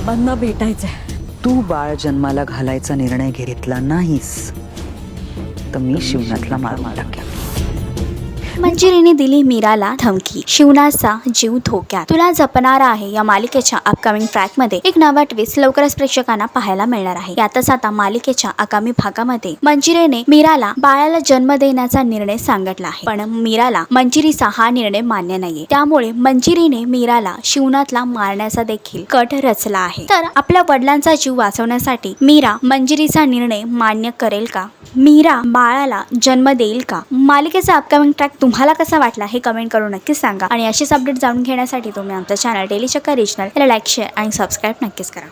बाबांना भेटायचंय. तू बाळ जन्माला घालायचा निर्णय घेतला नाहीस तर मी शिवनाथला मारून टाकेन. मंजिरीने दिली मीराला धमकी. शिवनाथचा जीव धोक्यात. तुला जपणार आहे या मालिकेच्या अपकमिंग ट्रॅकमध्ये एक नवा ट्विस्ट लवकरच प्रेक्षकांना पाहायला मिळणार आहे. यातच आता मालिकेच्या आगामी भागामध्ये मंजिरीने मीराला बाळाला जन्म देण्याचा निर्णय सांगितला आहे. पण मीराला मंजिरीचा हा निर्णय मान्य नाहीये. त्यामुळे मंजिरीने मीराला शिवनाथला मारण्याचा देखील कट रचला आहे. तर आपल्या वडिलांचा जीव वाचवण्यासाठी मीरा मंजिरीचा निर्णय मान्य करेल का? मीरा बाळाला जन्म देईल का? मालिकेचा अपकमिंग ट्रॅक तुम्हाला कसा वाटला हे कमेंट करून नक्कीच सांगा. आणि अशीच अपडेट जाणून घेण्यासाठी तुम्ही आमचा चॅनल डेली चक्कर रिजनल याला लाईक, शेअर आणि सबस्क्राईब नक्कीच करा.